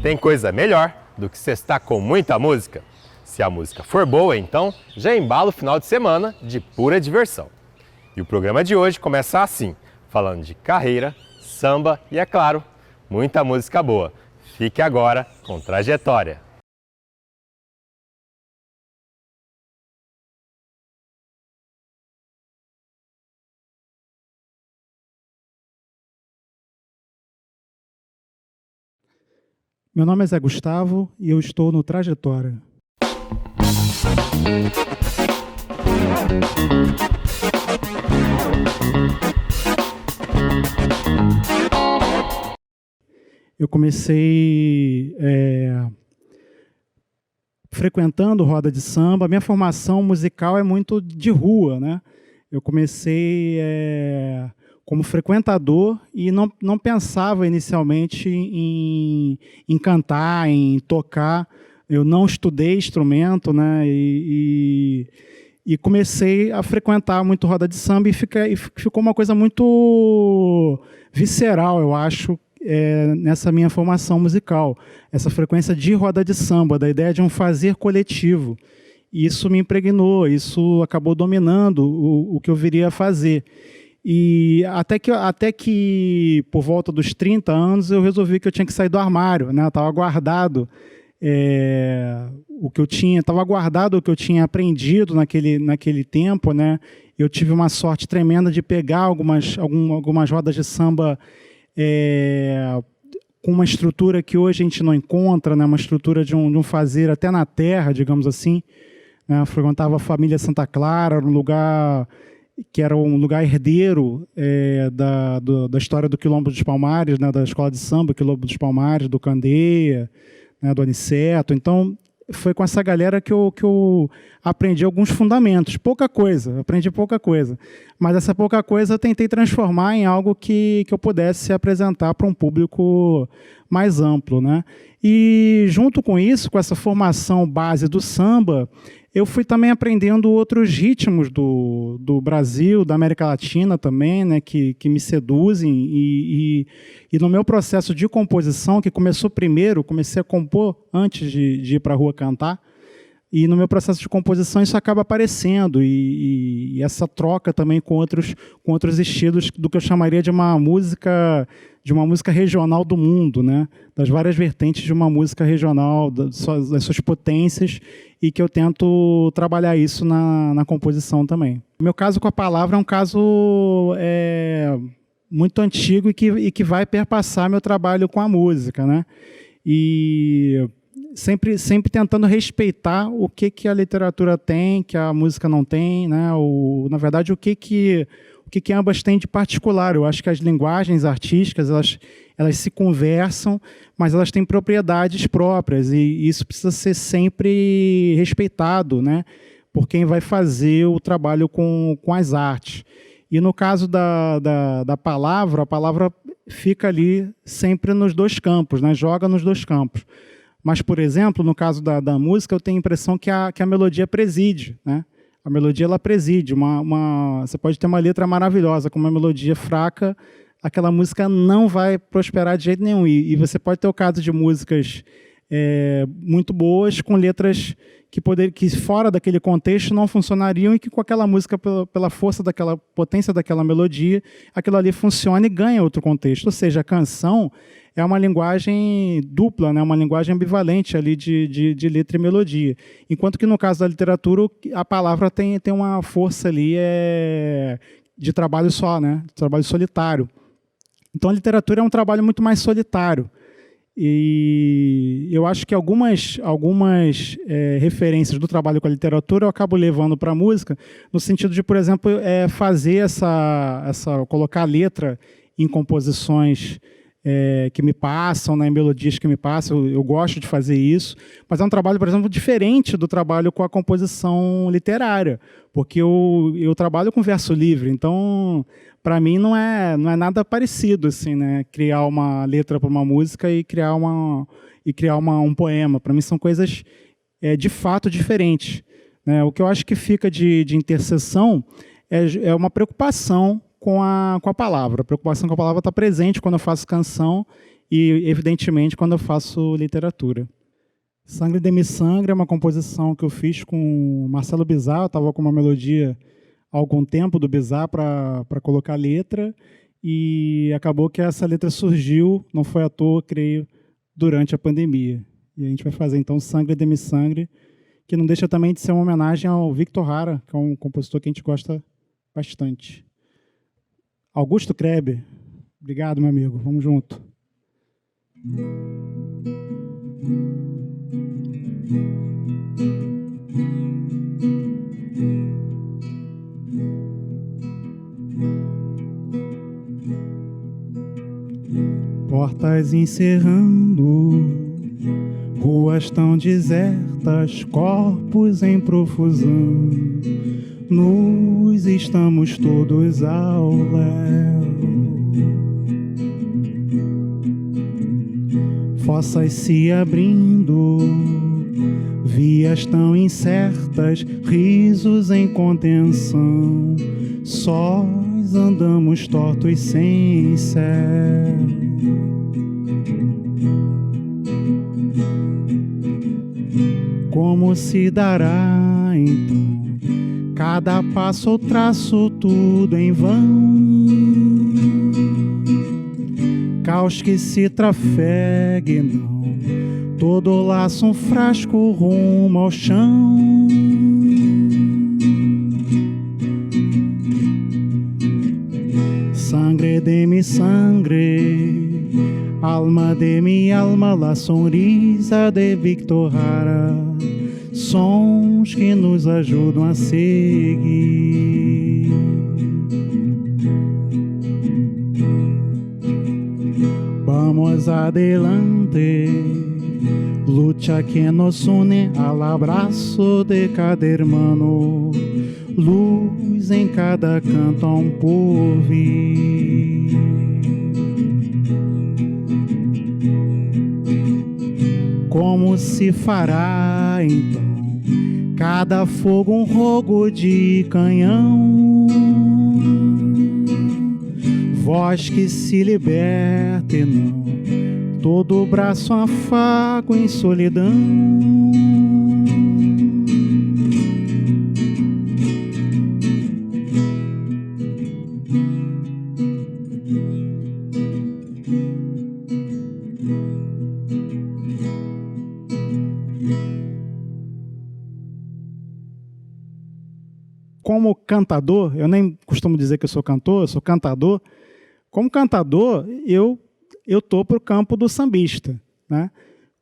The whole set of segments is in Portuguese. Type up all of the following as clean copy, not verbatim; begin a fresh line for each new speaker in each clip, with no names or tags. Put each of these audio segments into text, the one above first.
Tem coisa melhor do que sextar com muita música. Se a música for boa, então já embala o final de semana de pura diversão. E o programa de hoje começa assim, falando de carreira, samba e, é claro, muita música boa. Fique agora com Trajetória.
Meu nome é Zé Gustavo e eu estou no Trajetória. Eu comecei frequentando roda de samba. Minha formação musical é muito de rua, né? Eu comecei como frequentador e não pensava inicialmente em cantar, em tocar. Eu não estudei instrumento, né? E comecei a frequentar muito roda de samba e ficou uma coisa muito visceral, eu acho, nessa minha formação musical. Essa frequência de roda de samba, da ideia de um fazer coletivo. E isso me impregnou, isso acabou dominando o que eu viria a fazer. E até que por volta dos 30 anos eu resolvi que eu tinha que sair do armário, né? Estava guardado o que eu tinha, aprendido naquele tempo, né? Eu tive uma sorte tremenda de pegar algumas rodas de samba com uma estrutura que hoje a gente não encontra, né? Uma estrutura de um fazer até na terra, digamos assim. Né? Eu frequentava a família Santa Clara, um lugar que era um lugar herdeiro da história do Quilombo dos Palmares, né, da escola de samba, Quilombo dos Palmares, do Candeia, né, do Aniceto. Então, foi com essa galera que eu aprendi alguns fundamentos. Aprendi pouca coisa. Mas essa pouca coisa eu tentei transformar em algo que eu pudesse apresentar para um público mais amplo, né? E, junto com isso, com essa formação base do samba, eu fui também aprendendo outros ritmos do Brasil, da América Latina também, né, que me seduzem. E no meu processo de composição, que começou primeiro, comecei a compor antes de ir para a rua cantar, e no meu processo de composição isso acaba aparecendo, e essa troca também com outros estilos do que eu chamaria de uma música regional do mundo, né? Das várias vertentes de uma música regional, das suas potências, e que eu tento trabalhar isso na composição também. O meu caso com a palavra é um caso muito antigo e que vai perpassar meu trabalho com a música, né? E sempre tentando respeitar o que a literatura tem, que a música não tem, né? Na verdade, o que ambas têm de particular. Eu acho que as linguagens artísticas, elas se conversam, mas elas têm propriedades próprias, e isso precisa ser sempre respeitado, né, por quem vai fazer o trabalho com as artes. E no caso da palavra, a palavra fica ali sempre nos dois campos, né, joga nos dois campos. Mas, por exemplo, no caso da música, eu tenho a impressão que a melodia preside, né? A melodia, ela preside. Você pode ter uma letra maravilhosa, com uma melodia fraca, aquela música não vai prosperar de jeito nenhum. E você pode ter o caso de músicas muito boas, com letras que fora daquele contexto não funcionariam, e que com aquela música, pela força daquela potência daquela melodia, aquilo ali funciona e ganha outro contexto. Ou seja, a canção é uma linguagem dupla, né? Uma linguagem ambivalente ali de letra e melodia. Enquanto que no caso da literatura, a palavra tem uma força ali de trabalho só, né? De trabalho solitário. Então a literatura é um trabalho muito mais solitário. E eu acho que algumas referências do trabalho com a literatura eu acabo levando para a música, no sentido de, por exemplo, fazer colocar a letra em composições que me passam, né, em melodias que me passam. Eu gosto de fazer isso, mas é um trabalho, por exemplo, diferente do trabalho com a composição literária, porque eu trabalho com verso livre, então, para mim, não é nada parecido, assim, né, criar uma letra para uma música e criar um poema. Para mim, são coisas de fato diferentes, né? O que eu acho que fica de interseção é uma preocupação com a palavra. A preocupação com a palavra está presente quando eu faço canção, e, evidentemente, quando eu faço literatura. Sangre de Mi Sangre é uma composição que eu fiz com o Marcelo Bizarro. Eu estava com uma melodia há algum tempo do Bizarro para colocar letra, e acabou que essa letra surgiu, não foi à toa, creio, durante a pandemia. E a gente vai fazer, então, Sangre de Mi Sangre, que não deixa também de ser uma homenagem ao Victor Hara, que é um compositor que a gente gosta bastante. Augusto Kreber, obrigado, meu amigo, vamos junto. Portas encerrando, ruas tão desertas, corpos em profusão, nus estamos todos ao léu. Fossas se abrindo, vias tão incertas, risos em contenção, sós andamos tortos sem céu. Como se dará, então, cada passo ou traço, tudo em vão? Caos que se trafegue, não, todo laço um frasco rumo ao chão. Sangre de mi sangre, alma de mi alma, la sonrisa de Victor Hara, sons que nos ajudam a seguir. Vamos adelante, lucha que nos une al abraço de cada hermano, luz em cada canto a um porvir. Como se fará, então, cada fogo um rogo de canhão, voz que se liberte, não, todo braço um afago em solidão. Como cantador, eu nem costumo dizer que eu sou cantor, eu sou cantador. Como cantador, eu estou para o campo do sambista, né?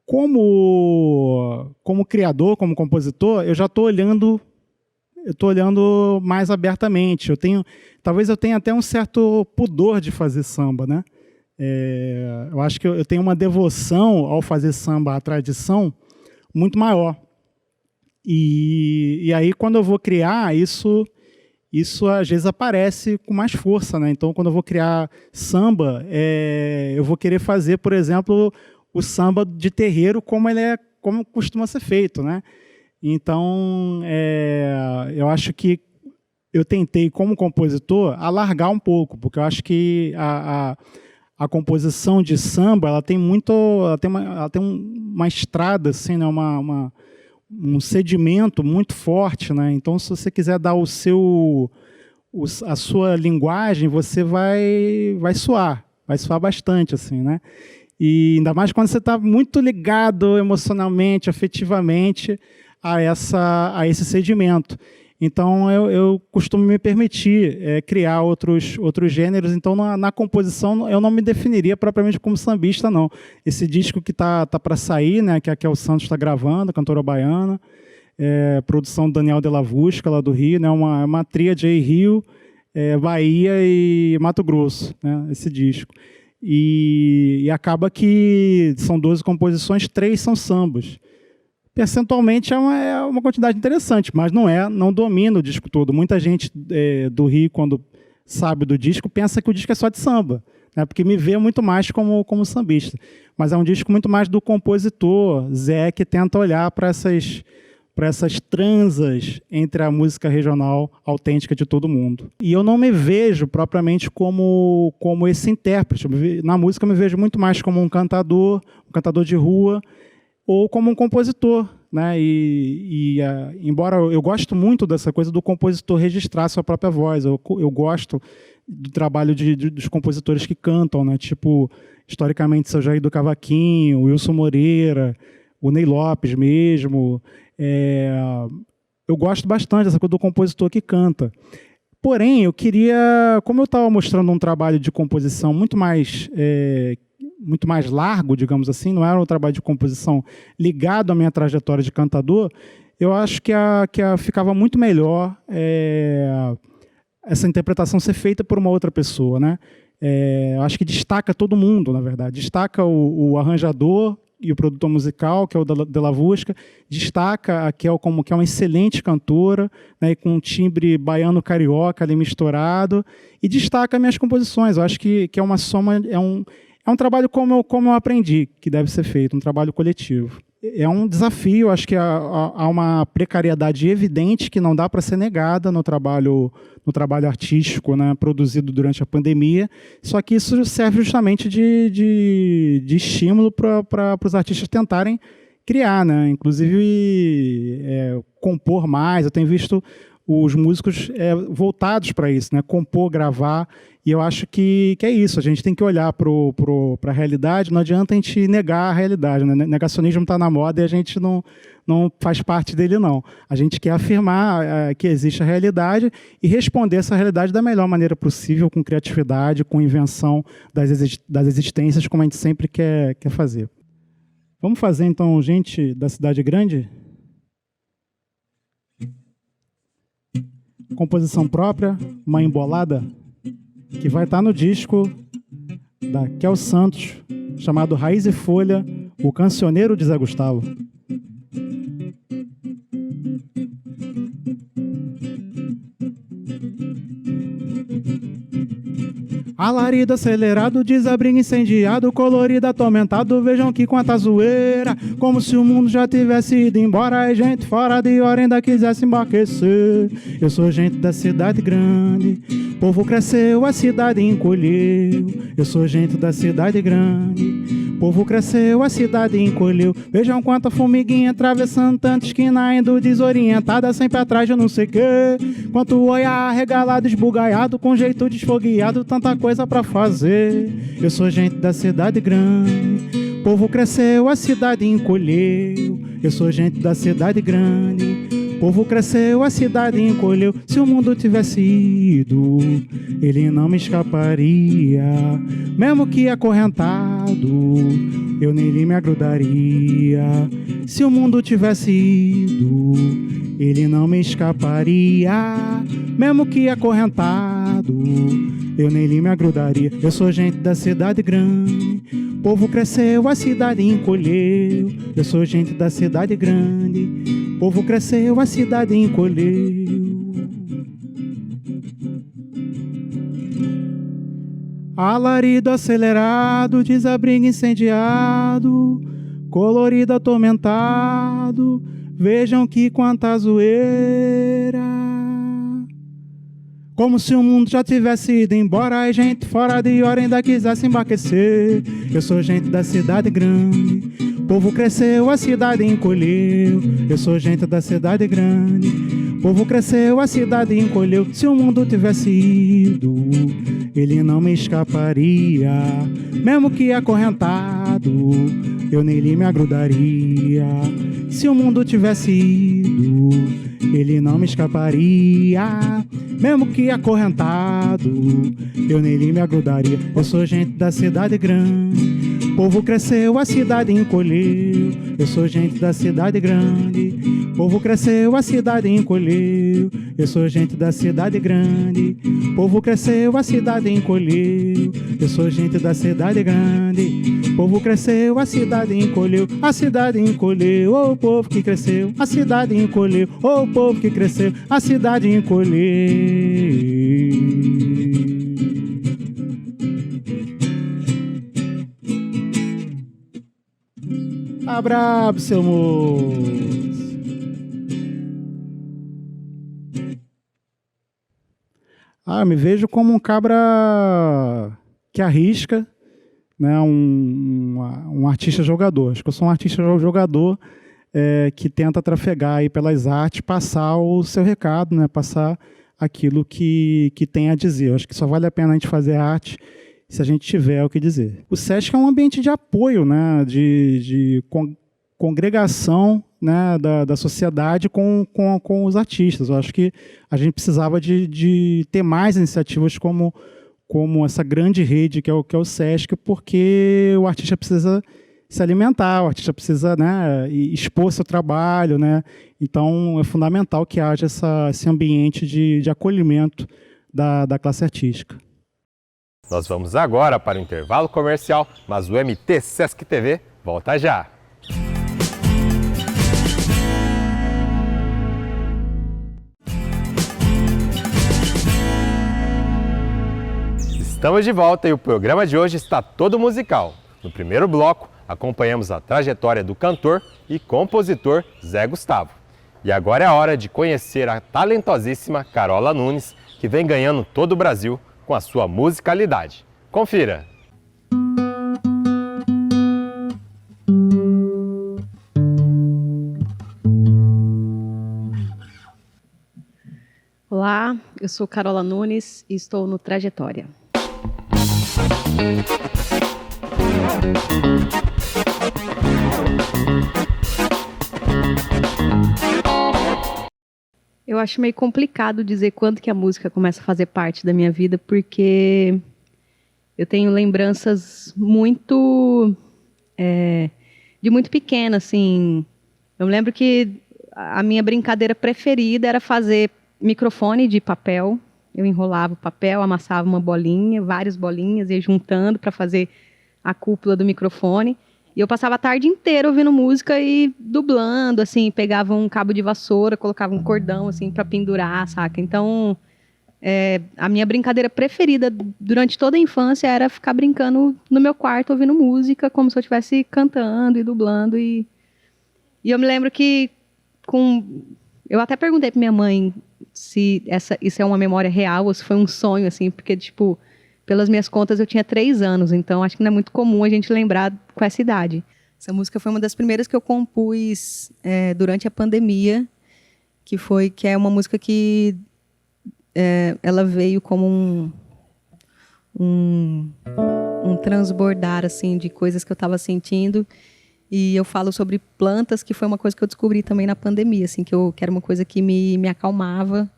Como criador, como compositor, eu já estou olhando mais abertamente. Talvez eu tenha até um certo pudor de fazer samba, né? Eu acho que eu tenho uma devoção ao fazer samba à tradição muito maior. E aí, quando eu vou criar, isso às vezes aparece com mais força, né? Então, quando eu vou criar samba, eu vou querer fazer, por exemplo, o samba de terreiro como costuma ser feito, né? Então, eu acho que eu tentei, como compositor, alargar um pouco, porque eu acho que a composição de samba ela tem uma estrada, assim, né? Um sedimento muito forte, né? Então, se você quiser dar a sua linguagem, você vai suar bastante, assim, né? E ainda mais quando você está muito ligado emocionalmente, afetivamente a esse sedimento. Então, eu costumo me permitir criar outros gêneros. Então, na composição, eu não me definiria propriamente como sambista, não. Esse disco que tá para sair, né, que a Kel Santos está gravando, cantora baiana, produção do Daniel Della Vusca, lá do Rio, né, uma tríade aí, Rio, Bahia e Mato Grosso, né, esse disco. E acaba que são 12 composições, 3 são sambas. Percentualmente é uma quantidade interessante, mas não domina o disco todo. Muita gente do Rio, quando sabe do disco, pensa que o disco é só de samba, né? Porque me vê muito mais como sambista. Mas é um disco muito mais do compositor, Zé, que tenta olhar para essas para essas transas entre a música regional autêntica de todo mundo. E eu não me vejo propriamente como esse intérprete. Na música eu me vejo muito mais como um cantador de rua, ou como um compositor, né? Embora eu gosto muito dessa coisa do compositor registrar sua própria voz, eu gosto do trabalho dos compositores que cantam, né? Tipo, historicamente, seu Jair do Cavaquinho, o Wilson Moreira, o Ney Lopes mesmo. Eu gosto bastante dessa coisa do compositor que canta. Porém, eu queria, como eu estava mostrando um trabalho de composição muito mais largo, digamos assim, não era um trabalho de composição ligado à minha trajetória de cantador, eu acho que ficava muito melhor essa interpretação ser feita por uma outra pessoa, né? Acho que destaca todo mundo, na verdade. Destaca o arranjador e o produtor musical, que é o De La Vusca, destaca a Kel como que é uma excelente cantora, né, com um timbre baiano-carioca ali misturado, e destaca minhas composições. Eu acho que é uma soma, é um trabalho como eu aprendi, que deve ser feito, um trabalho coletivo. É um desafio, acho que há uma precariedade evidente que não dá para ser negada no trabalho artístico, né, produzido durante a pandemia, só que isso serve justamente de estímulo para os artistas tentarem criar, né, inclusive compor mais. Eu tenho visto os músicos voltados para isso, né, compor, gravar, e eu acho que é isso, a gente tem que olhar para a realidade, não adianta a gente negar a realidade, né? Negacionismo está na moda e a gente não faz parte dele, não. A gente quer afirmar que existe a realidade e responder essa realidade da melhor maneira possível, com criatividade, com invenção das existências, como a gente sempre quer fazer. Vamos fazer, então, gente da cidade grande? Composição própria, uma embolada, que vai estar no disco da Kel Santos, chamado Raiz e Folha, o Cancioneiro de Zé Gustavo. Alarido acelerado, desabrigo incendiado, colorido atormentado, vejam que quanta zoeira, como se o mundo já tivesse ido embora e gente fora de hora ainda quisesse embarquecer. Eu sou gente da cidade grande, povo cresceu, a cidade encolheu. Eu sou gente da cidade grande, povo cresceu, a cidade encolheu. Vejam quanta formiguinha atravessando tanta esquina, indo desorientada, sempre atrás de não sei quê. Quanto olhar regalado, esbugalhado, com jeito desfogueado, tanta coisa pra fazer. Eu sou gente da cidade grande, povo cresceu, a cidade encolheu. Eu sou gente da cidade grande, povo cresceu, a cidade encolheu. Se o mundo tivesse ido, ele não me escaparia. Mesmo que acorrentado, eu nele me agrudaria. Se o mundo tivesse ido, ele não me escaparia. Mesmo que acorrentado, eu nele me agrudaria. Eu sou gente da cidade grande, povo cresceu, a cidade encolheu. Eu sou gente da cidade grande, povo cresceu, a cidade encolheu. Alarido acelerado, desabrigo incendiado, colorido atormentado, vejam que quanta zoeira. Como se o mundo já tivesse ido embora e gente fora de hora ainda quisesse embarquecer. Eu sou gente da cidade grande, povo cresceu, a cidade encolheu. Eu sou gente da cidade grande, povo cresceu, a cidade encolheu. Se o mundo tivesse ido, ele não me escaparia. Mesmo que acorrentado, eu nele me agrudaria. Se o mundo tivesse ido, ele não me escaparia. Mesmo que acorrentado, eu nele me agrudaria. Eu sou gente da cidade grande, povo cresceu, a cidade encolheu. Eu sou gente da cidade grande, povo cresceu, a cidade encolheu. Eu sou gente da cidade grande, povo cresceu, a cidade encolheu. Eu sou gente da cidade grande, povo cresceu, a cidade encolheu. A cidade encolheu, ô povo que cresceu. A cidade encolheu, ô povo que cresceu. A cidade encolheu. Tá brabo, seu moço. Eu me vejo como um cabra que arrisca, né, um artista jogador. Acho que eu sou um artista jogador que tenta trafegar aí pelas artes, passar o seu recado, né, passar aquilo que tem a dizer. Eu acho que só vale a pena a gente fazer arte se a gente tiver o que dizer. O SESC é um ambiente de apoio, né, de congregação, né, da sociedade com os artistas. Eu acho que a gente precisava de ter mais iniciativas como essa grande rede que é o SESC, porque o artista precisa se alimentar, o artista precisa, né, expor seu trabalho, né? Então é fundamental que haja esse ambiente de acolhimento da classe artística.
Nós vamos agora para o intervalo comercial, mas o MT Sesc TV volta já. Estamos de volta e o programa de hoje está todo musical. No primeiro bloco, acompanhamos a trajetória do cantor e compositor Zé Gustavo. E agora é a hora de conhecer a talentosíssima Carola Nunes, que vem ganhando todo o Brasil com a sua musicalidade. Confira!
Olá, eu sou Carola Nunes e estou no Trajetória. Eu acho meio complicado dizer quando que a música começa a fazer parte da minha vida, porque eu tenho lembranças muito de muito pequena, assim. Eu me lembro que a minha brincadeira preferida era fazer microfone de papel. Eu enrolava o papel, amassava uma bolinha, várias bolinhas, ia juntando para fazer a cúpula do microfone. E eu passava a tarde inteira ouvindo música e dublando, assim, pegava um cabo de vassoura, colocava um cordão, assim, para pendurar, saca? Então, a minha brincadeira preferida durante toda a infância era ficar brincando no meu quarto, ouvindo música, como se eu estivesse cantando e dublando. E eu me lembro que eu até perguntei para minha mãe se isso é uma memória real ou se foi um sonho, assim, porque, tipo, pelas minhas contas eu tinha 3 anos, então acho que não é muito comum a gente lembrar com essa idade. Essa música foi uma das primeiras que eu compus durante a pandemia, que é uma música que ela veio como um transbordar, assim, de coisas que eu estava sentindo. E eu falo sobre plantas, que foi uma coisa que eu descobri também na pandemia, assim, que era uma coisa que me acalmava.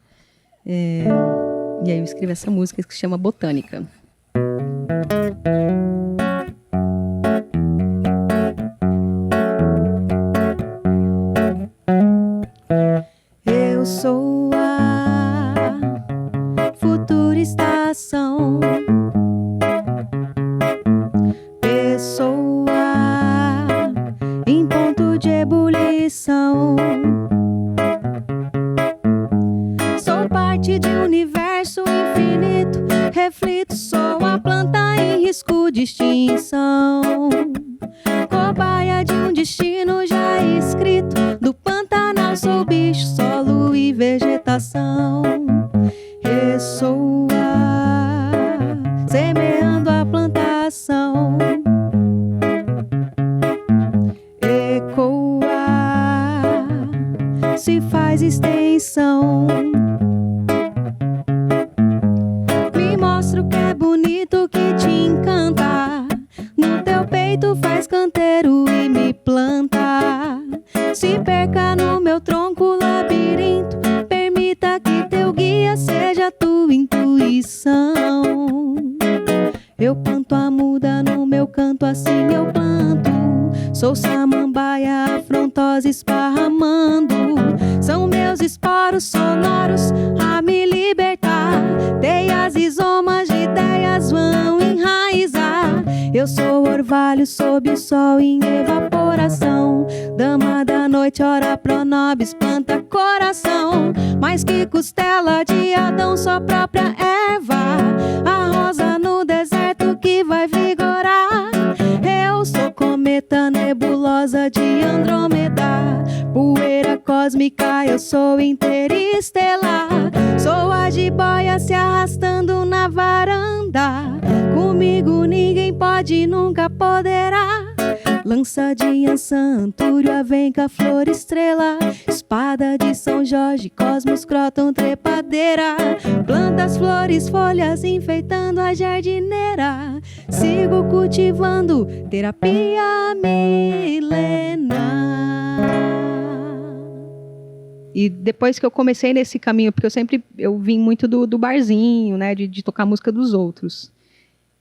E aí eu escrevi essa música que se chama Botânica. Eu sou a futura estação, pessoa em ponto de ebulição. Sou parte de um universo infinito, reflito, sou a planta em risco de extinção. Cobaia de um destino já escrito, do Pantanal sou bicho, solo e vegetação. Ressoa, semeando a plantação. Ecoa, se faz extensão. Me mostra o que é bonito, que te encanta. No teu peito faz canteiro e me planta. Se perca no meu tronco labirinto, permita que teu guia seja tua intuição. Eu planto a muda no meu canto, assim eu planto. Sou samambaia afrontosa esparramando. São meus esporos sonoros a me libertar. Teias e zomas de ideias vão enraizar. Eu sou orvalho sob o sol em evaporação. Dama da noite, ora pronobis, planta coração. Mais que costela de Adão, sua própria Eva. A rosa no deserto que vai vigorar. Eu sou cometa nebulosa de Andrômeda. Poeira cósmica, eu sou interestelar. Sou a jiboia se arrastando linda. Comigo ninguém pode, nunca poderá. Lança de Ançã, Antúrio, Avenca, Flor, Estrela, espada de São Jorge, Cosmos, Cróton, Trepadeira. Plantas, flores, folhas, enfeitando a jardineira. Sigo cultivando terapia milenar. E depois que eu comecei nesse caminho, porque eu vim muito do barzinho, né, de tocar música dos outros.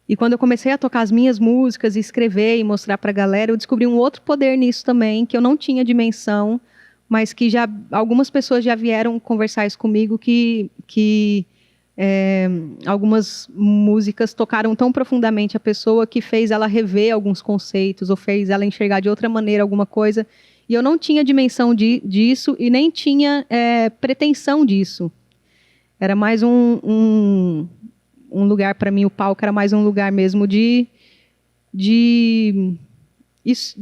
E quando eu comecei a tocar as minhas músicas, e escrever e mostrar para a galera, eu descobri um outro poder nisso também, que eu não tinha dimensão, mas que já algumas pessoas já vieram conversar isso comigo, que algumas músicas tocaram tão profundamente a pessoa que fez ela rever alguns conceitos, ou fez ela enxergar de outra maneira alguma coisa. E eu não tinha dimensão disso e nem tinha pretensão disso. Era mais um lugar, para mim, o palco era mais um lugar mesmo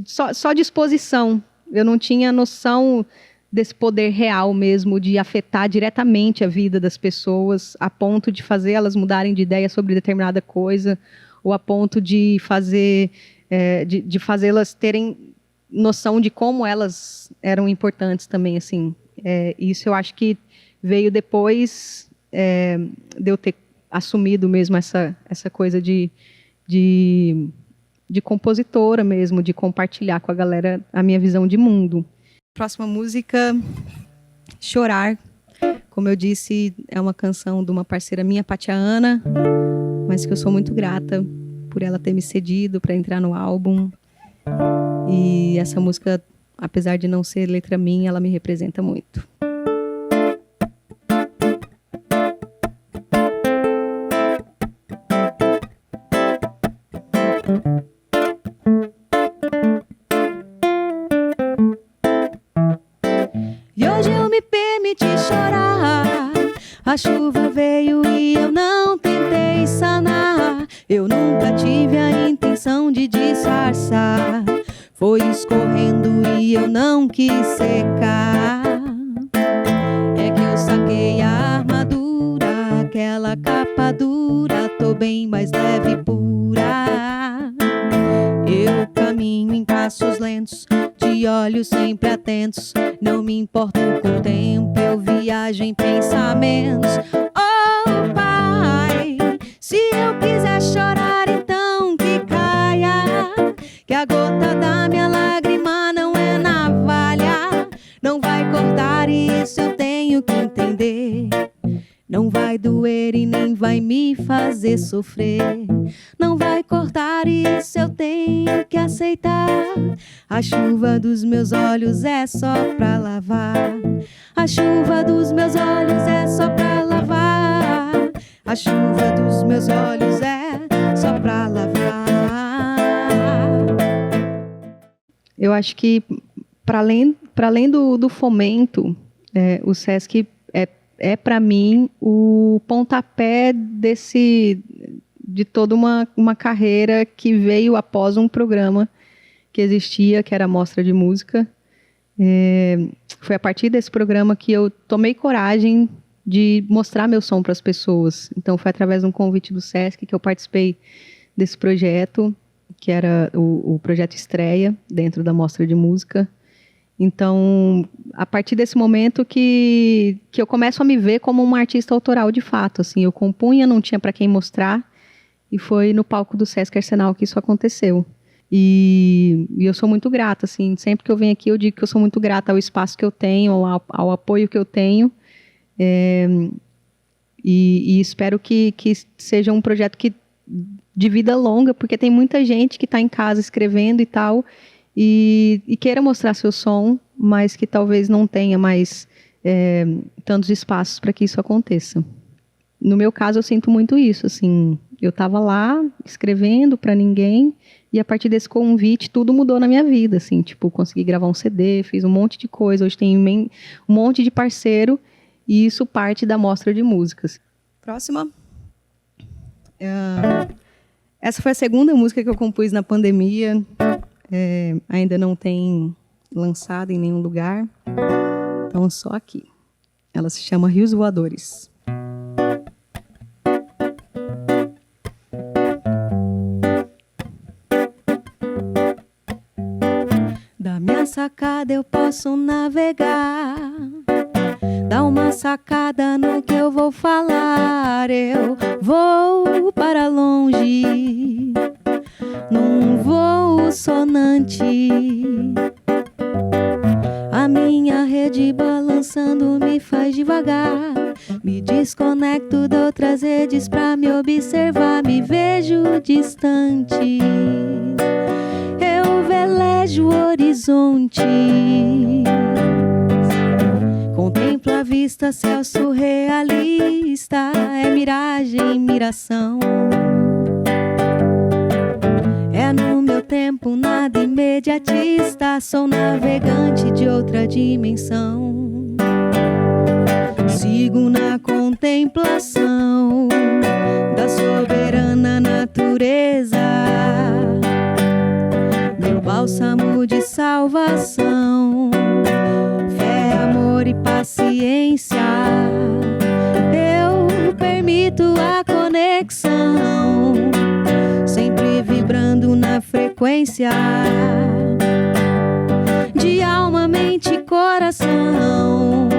só de exposição. Eu não tinha noção desse poder real mesmo, de afetar diretamente a vida das pessoas, a ponto de fazer elas mudarem de ideia sobre determinada coisa, ou a ponto de fazê-las terem noção de como elas eram importantes também, assim. Isso eu acho que veio depois de eu ter assumido mesmo essa coisa de compositora mesmo, de compartilhar com a galera a minha visão de mundo. Próxima música, Chorar. Como eu disse, é uma canção de uma parceira minha, Patiana, mas que eu sou muito grata por ela ter me cedido para entrar no álbum. E essa música, apesar de não ser letra minha, ela me representa muito. E hoje eu me permiti chorar. A chuva veio e eu não tentei sanar. Eu nunca tive a intenção de disfarçar. Foi escorrendo e eu não quis secar. É que eu saquei a armadura, aquela capa dura. Tô bem mais leve e pura. Eu caminho em passos lentos, de olhos sempre atentos. Não me importo com o tempo, eu viajo em pensamentos. Oh, Pai, se eu quiser chorar, então que caia. Que a gota da minha lágrima não é navalha. Não vai cortar, isso eu tenho que entender. Não vai doer e nem vai me fazer sofrer. Não vai cortar, isso eu tenho que aceitar. A chuva dos meus olhos é só pra lavar. A chuva dos meus olhos é só pra lavar. A chuva dos meus olhos é só pra lavar. Eu acho que, para além do fomento, o SESC é para mim o pontapé de toda uma carreira que veio após um programa que existia, que era a Mostra de Música. Foi a partir desse programa que eu tomei coragem de mostrar meu som para as pessoas. Então foi através de um convite do SESC que eu participei desse projeto, que era o projeto Estreia, dentro da Mostra de Música. Então, a partir desse momento que eu começo a me ver como uma artista autoral de fato. Assim, eu compunha, não tinha para quem mostrar, e foi no palco do Sesc Arsenal que isso aconteceu. E eu sou muito grata, assim, sempre que eu venho aqui eu digo que eu sou muito grata ao espaço que eu tenho, ao apoio que eu tenho, e espero que seja um projeto de vida longa, porque tem muita gente que está em casa escrevendo e tal, e queira mostrar seu som, mas que talvez não tenha mais tantos espaços para que isso aconteça. No meu caso, eu sinto muito isso, assim, eu estava lá escrevendo para ninguém, e a partir desse convite, tudo mudou na minha vida, assim, tipo, consegui gravar um CD, fiz um monte de coisa, hoje tenho um monte de parceiro, e isso parte da Mostra de Músicas. Próxima. Essa foi a segunda música que eu compus na pandemia, ainda não tem lançado em nenhum lugar, então só aqui. Ela se chama Rios Voadores.
estrada eu posso navegar. Dá uma sacada no que eu vou falar. Eu vou para longe, num voo sonante. A minha rede balançando me faz devagar. Me desconecto de outras redes pra me observar. Me vejo distante, eu velejo o horizonte. Contemplo a vista, céu surrealista. É miragem, miração. É no meu tempo, nada imediatista. Sou navegante de outra dimensão. Sigo na contemplação da soberana natureza. Meu bálsamo de salvação. Fé, amor e paciência. Eu permito a conexão, sempre vibrando na frequência de alma, mente e coração.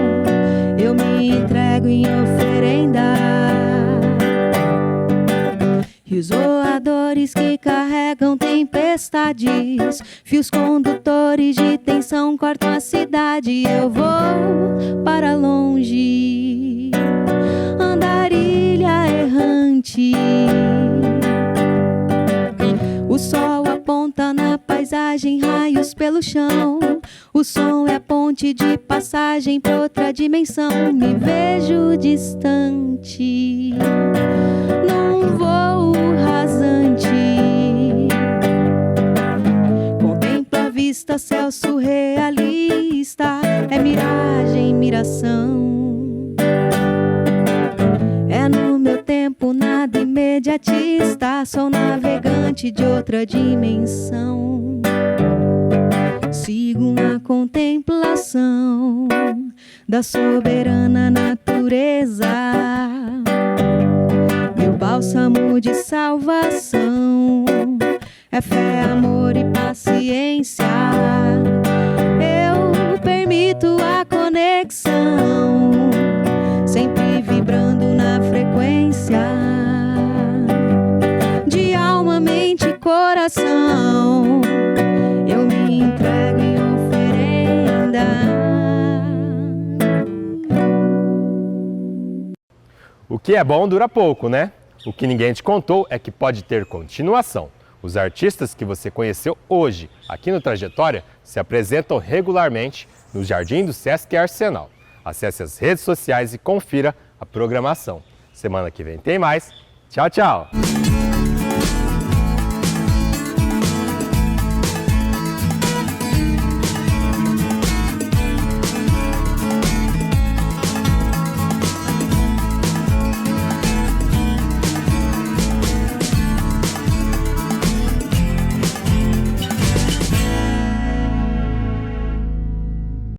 Eu me entrego em oferenda. E os voadores que carregam tempestades, fios condutores de tensão cortam a cidade. Eu vou para longe, andarilha errante. O sol aponta na paisagem, raios pelo chão. O som é a ponte de passagem pra outra dimensão. Me vejo distante, num voo rasante. Contemplo a vista, céu surrealista. É miragem, miração. É no meu tempo, nada imediatista. Sou navegante de outra dimensão. Sigo na contemplação da soberana natureza. Meu bálsamo de salvação é fé, amor e paciência. Eu permito a conexão, sempre vibrando na frequência de alma, mente e coração. Eu me entrego em oferenda.
O que é bom dura pouco, né? O que ninguém te contou é que pode ter continuação. Os artistas que você conheceu hoje aqui no Trajetória se apresentam regularmente no Jardim do Sesc Arsenal. Acesse as redes sociais e confira a programação. Semana que vem tem mais. Tchau, tchau!